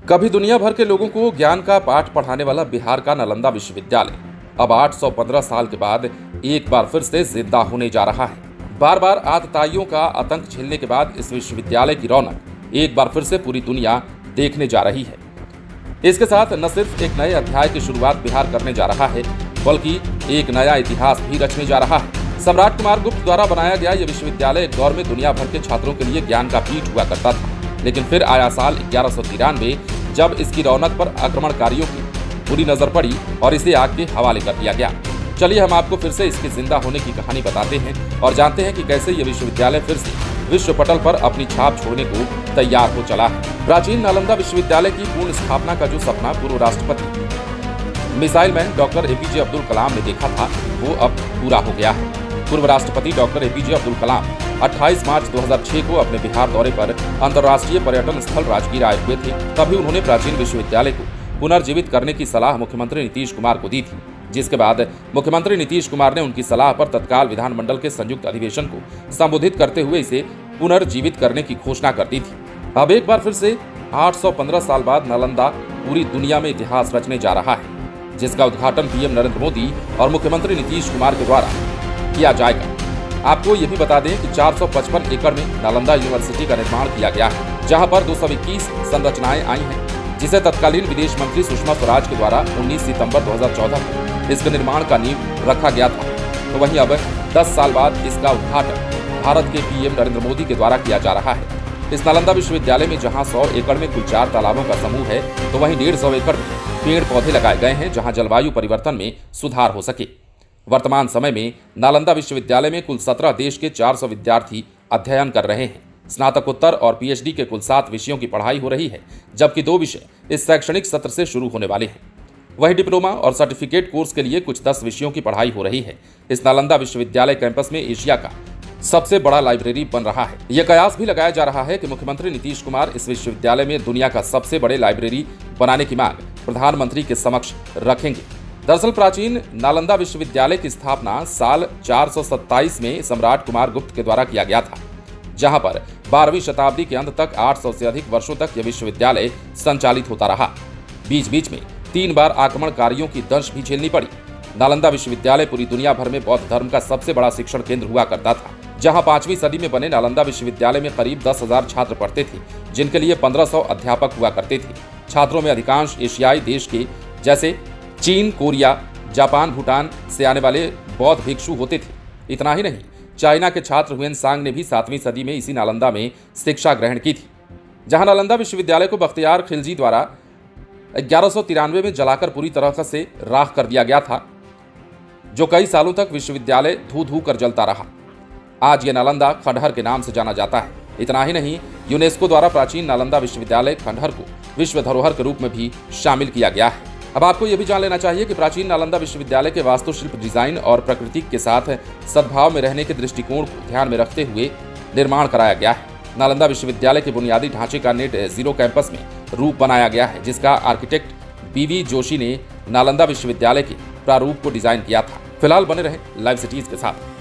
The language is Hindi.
कभी दुनिया भर के लोगों को ज्ञान का पाठ पढ़ाने वाला बिहार का नालंदा विश्वविद्यालय अब 815 साल के बाद एक बार फिर से जिंदा होने जा रहा है। बार बार आतताइयों का आतंक झेलने के बाद इस विश्वविद्यालय की रौनक एक बार फिर से पूरी दुनिया देखने जा रही है। इसके साथ न सिर्फ एक नए अध्याय की शुरुआत बिहार करने जा रहा है, बल्कि एक नया इतिहास भी रचने जा रहा है। सम्राट कुमार गुप्त द्वारा बनाया गया यह विश्वविद्यालय एक दौर में दुनिया भर के छात्रों के लिए ज्ञान का पीठ हुआ करता था, लेकिन फिर आया साल 1193 जब इसकी रौनक पर आक्रमणकारियों की बुरी नजर पड़ी और इसे आग के हवाले कर दिया गया। चलिए हम आपको फिर से इसके जिंदा होने की कहानी बताते हैं और जानते हैं कि कैसे यह विश्वविद्यालय फिर से विश्व पटल पर अपनी छाप छोड़ने को तैयार हो चला है। प्राचीन नालंदा विश्वविद्यालय की पूर्ण स्थापना का जो सपना पूर्व राष्ट्रपति missile man doctor APJ Abdul Kalam ने देखा था, वो अब पूरा हो गया है। पूर्व राष्ट्रपति डॉक्टर एपीजे अब्दुल कलाम 28 मार्च 2006 को अपने बिहार दौरे पर अंतर्राष्ट्रीय पर्यटन स्थल राजगीर आए हुए थे। तभी उन्होंने प्राचीन विश्वविद्यालय को पुनर्जीवित करने की सलाह मुख्यमंत्री नीतीश कुमार को दी थी, जिसके बाद मुख्यमंत्री नीतीश कुमार ने उनकी सलाह पर तत्काल विधानमंडल के संयुक्त अधिवेशन को संबोधित करते हुए इसे पुनर्जीवित करने की घोषणा कर दी थी। अब एक बार फिर से 815 साल बाद नालंदा पूरी दुनिया में इतिहास रचने जा रहा है, जिसका उद्घाटन पीएम नरेंद्र मोदी और मुख्यमंत्री नीतीश कुमार के द्वारा किया जाएगा। आपको ये भी बता दें कि 455 एकड़ में नालंदा यूनिवर्सिटी का निर्माण किया गया है, जहां पर 221 संरचनाएं आई हैं, जिसे तत्कालीन विदेश मंत्री सुषमा स्वराज के द्वारा 19 सितंबर 2014 को इसके निर्माण का नींव रखा गया था। तो वहीं अब 10 साल बाद इसका उद्घाटन भारत के पीएम नरेंद्र मोदी के द्वारा किया जा रहा है। इस नालंदा विश्वविद्यालय में जहां 100 एकड़ में कुल 4 तालाबों का समूह है, तो वहीं 150 एकड़ में पेड़ पौधे लगाए गए हैं, जहां जलवायु परिवर्तन में सुधार हो सके। वर्तमान समय में नालंदा विश्वविद्यालय में कुल 17 देश के 400 विद्यार्थी अध्ययन कर रहे हैं। स्नातकोत्तर और पीएचडी के कुल 7 विषयों की पढ़ाई हो रही है, जबकि 2 विषय इस शैक्षणिक सत्र से शुरू होने वाले हैं। वहीं डिप्लोमा और सर्टिफिकेट कोर्स के लिए कुछ 10 विषयों की पढ़ाई हो रही है। इस नालंदा विश्वविद्यालय कैंपस में एशिया का सबसे बड़ा लाइब्रेरी बन रहा है। यह कयास भी लगाया जा रहा है कि मुख्यमंत्री नीतीश कुमार इस विश्वविद्यालय में दुनिया का सबसे बड़े लाइब्रेरी बनाने की मांग प्रधानमंत्री के समक्ष रखेंगे। दरअसल प्राचीन नालंदा विश्वविद्यालय की स्थापना साल 427 में सम्राट कुमार गुप्त के द्वारा किया गया था, जहां पर 12वीं शताब्दी के अंत तक 800 से अधिक वर्षों तक यह विश्वविद्यालय संचालित होता रहा। बीच बीच में 3 बार आक्रमणकारियों की दंश भी झेलनी पड़ी। नालंदा विश्वविद्यालय पूरी दुनिया भर में बौद्ध धर्म का सबसे बड़ा शिक्षण केंद्र हुआ करता था, जहां 5वीं सदी में बने नालंदा विश्वविद्यालय में करीब 10,000 छात्र पढ़ते थे, जिनके लिए 1500 अध्यापक हुआ करते थे। छात्रों में अधिकांश एशियाई देश के जैसे चीन, कोरिया, जापान, भूटान से आने वाले बौद्ध भिक्षु होते थे। इतना ही नहीं, चाइना के छात्र हुएनसांग ने भी 7वीं सदी में इसी नालंदा में शिक्षा ग्रहण की थी, जहां नालंदा विश्वविद्यालय को बख्तियार खिलजी द्वारा 1193 में जलाकर पूरी तरह से राख कर दिया गया था, जो कई सालों तक विश्वविद्यालय धू धू कर जलता रहा। आज यह नालंदा खंडहर के नाम से जाना जाता है। इतना ही नहीं, यूनेस्को द्वारा प्राचीन नालंदा विश्वविद्यालय खंडहर को विश्व धरोहर के रूप में भी शामिल किया गया है। अब आपको यह भी जान लेना चाहिए कि प्राचीन नालंदा विश्वविद्यालय के वास्तुशिल्प, डिजाइन और प्रकृति के साथ सद्भाव में रहने के दृष्टिकोण को ध्यान में रखते हुए निर्माण कराया गया है। नालंदा विश्वविद्यालय के बुनियादी ढांचे का नेट जीरो कैंपस में रूप बनाया गया है, जिसका आर्किटेक्ट बीवी जोशी ने नालंदा विश्वविद्यालय के प्रारूप को डिजाइन किया था। फिलहाल बने रहे लाइव सिटीज के साथ।